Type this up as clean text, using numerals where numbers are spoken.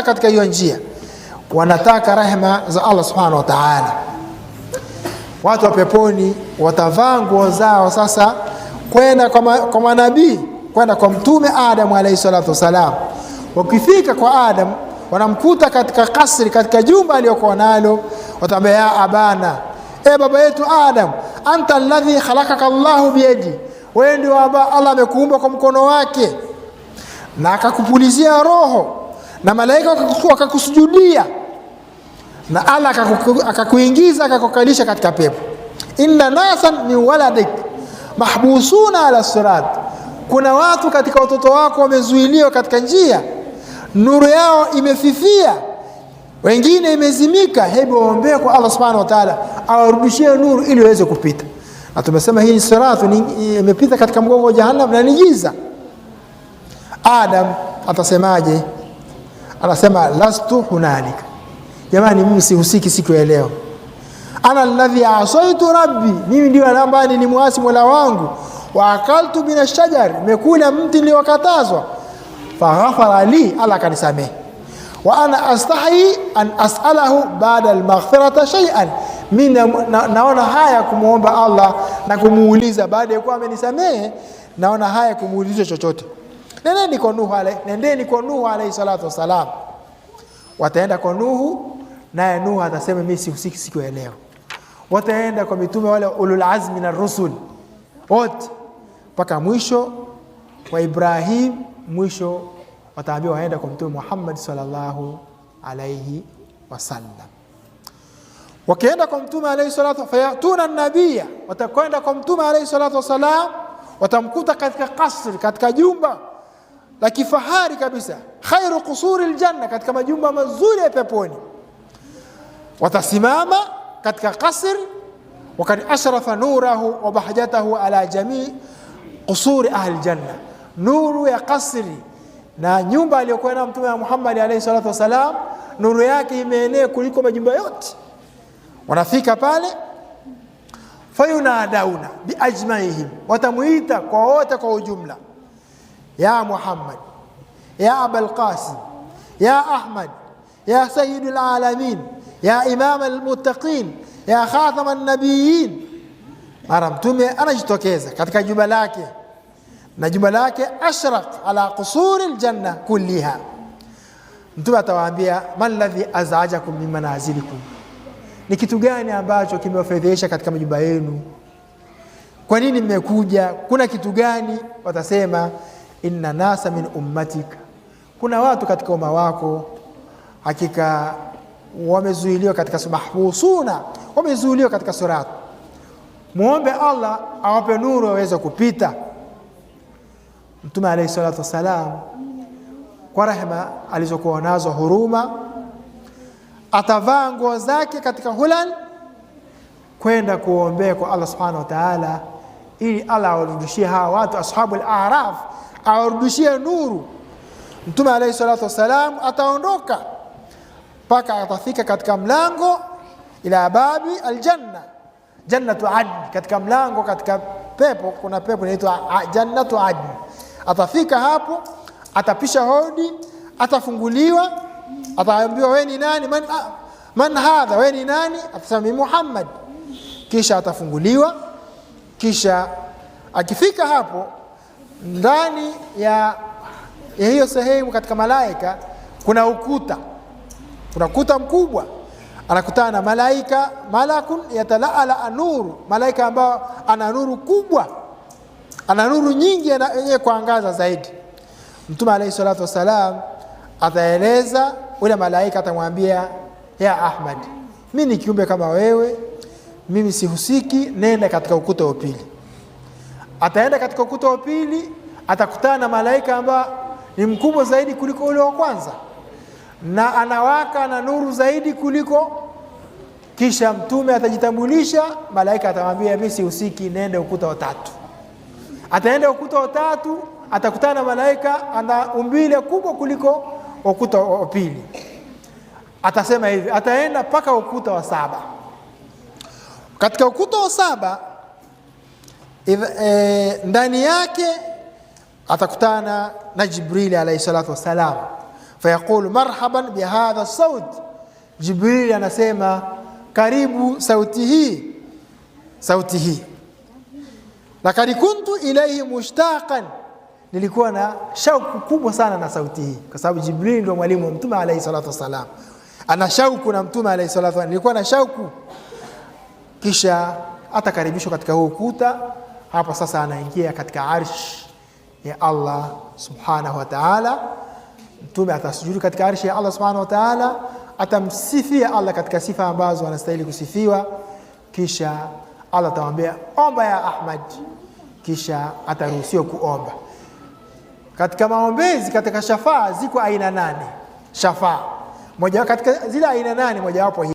katika hiyo njia, wanataka rehema za Allah subhanahu wa ta'ala. Watu wa peponi watavaa nguo zao sasa kwenda kwa manabii, kwenda kwa mtume Adam alayhi salatu wasalam. Wakifika kwa Adam, wanamkuta katika kasri, katika jumba aliyokuwa nalo, watamwambia ya abana, baba yetu Adam, anta alladhi khalaqaka Allahu biyadi, wewe ndio Allah amekuumba kwa mkono wake na akakupulizia roho na malaika wakakusujudia na Allah akakuingiza akakukalisha katika pepo. Inna nasan min waladik mahbusuna ala sirat, kuna watu katika watoto wako wamezuiliwa katika njia, nuru yao imefifia, wengine imezimika. Hebu waombee kwa Allah subhanahu wa ta'ala awarudishie nuru ili waweze kupita. Na tumesema hii sirat imepita katika mgongo wa jahannam na ni giza. Adam atasemaje? Anasema lastu hunalika, jamani mimi sihusiki siku ya leo. Ana alladhi asaitu rabbi, mimi ndio ambaye nilimwasi Mola wangu. Wa akaltu min ash-shajar, nimekula mti niliokatazwa. Faghafara li, Allah kanisamehe. Wa ana astahi an as'alahu ba'da al-maghfirati shay'an, mimi naona haya kumuomba Allah na kumuuliza baada ya kuwa amenisamehe, naona haya kumuuliza chochote. Nendeni kwa Nuhu alayhi salatu wasalam. Wataenda kwa Nuhu, naye Nuhu atasema mimi sihusiki siku ya leo. Wataenda kwa mitume wale ulul azmi na rusul wote mpaka mwisho wa Ibrahim, mwisho wataambiwa waenda kwa mtume Muhammad sallallahu alayhi wasallam. Wakienda kwa mtume alayhi salatu fayatuna an-nabiyya, watakwenda kwa mtume alayhi salatu wasalam, watamkuta katika kasri, katika jumba la kifahari kabisa, khairu qusuri aljanna, katika majumba mazuri ya peponi. Watasimama katika kasri, wakati ashrafa nurahu wa bahjatahu ala jamii qusuri ahli janna, nuru ya kasri na nyumba aliyokuwa na mtume Muhammad alayhi salatu wasalam, nuru yake imeenea kuliko majumba yote. Wanafika pale, fayunadauna biajmaihim, watamuita kwa wote kwa ujumla, ya Muhammad, ya Abul Qasim, ya Ahmad, ya Sayyidul Alamin, ya Imam al-Muttaqin, ya Khatam an-Nabiyyin. Mara mtume anajitokeza katika jumba lake, na jumba lake ashraq ala qusuri al-janna kulliha. Mtume atawaambia, man ladhi azajakum min manazilikum, ni kitu gani ambacho kimewafedhesha katika majumba yenu? Kwa nini mmekuja? Kuna kitu gani? Watasema, inna nasa min ummatika, kuna watu katika umma wako hakika wamezuiliwa katika mahbusuna, wamezuiliwa katika sirat. Muombe Allah awape nuru waweze kupita. Mtume alayhi salatu wasalam kwa rehema alizokuwa nazo, huruma, atavaa nguo zake katika hulal kwenda kuombea kwa Allah subhanahu wa ta'ala, ili Allah awarudishie hawa watu ashabul a'raf, awarudishie nuru. Mtume alayhi salatu wasalam ataondoka mpaka atafika katika mlango ila babi aljanna, jannatu adn, katika mlango katika pepo, kuna pepo inaitwa jannatu adn. Atafika hapo, atapisha hodi, atafunguliwa, ataambiwa wewe ni nani? Man hadha, wewe ni nani? Atasema Muhammad. Kisha atafunguliwa, kisha akifika hapo ndani ya hiyo sehemu katika malaika kuna ukuta, kuna ukuta mkubwa. Anakutana na malaika, malakun yatalaala anuru, malaika ambao ana nuru kubwa, ana nuru nyingi yenye kuangaza zaidi. Mtume alayhi salatu wasalam ataeleza, ule malaika atamwambia, ya Ahmad, mimi ni kiumbe kama wewe, mimi sihusiki, nenda katika ukuta wa pili. Ataenda katika ukuta wa pili, atakutana na malaika ambao ni mkubwa zaidi kuliko ule wa kwanza, na anawaka na nuru zaidi kuliko. Kisha mtume atajitambulisha, malaika atamwambia, mimi sihusiki, nenda ukuta wa tatu. Ataenda ukuta wa tatu, atakutana na malaika ana umbile kubwa kuliko ukuta wa pili. Atasema hivi, ataenda mpaka ukuta wa saba. Katika ukuta wa saba ndani yake atakutana na Jibril alayhi salatu wasalam. fayaqulu marhaban bihadha as-saut, Jibril anasema karibu sauti hii. Lakad kuntu ilayhi mushtaqan, nilikuwa na shauku kubwa sana na sauti hii, kwa sababu Jibril ndio mwalimu wa Mtume alayhi salatu wasalam, ana shauku na Mtume alayhi salatu wasalam, nilikuwa na shauku. Kisha atakaribishwa katika huu ukuta. Hapa sasa anaingia katika arsh ya Allah subhanahu wa ta'ala. Mtume atasujudu katika arshi ya Allah subhanahu wa ta'ala, atamsifia Allah katika sifa ambazo anastahili kusifiwa. Kisha Allah atamwambia omba ya Ahmad, kisha ataruhusiwa kuomba. Katika maombezi, katika shafaa ziko aina 8 shafaa. Moja katika zile aina 8 moja wapo hii.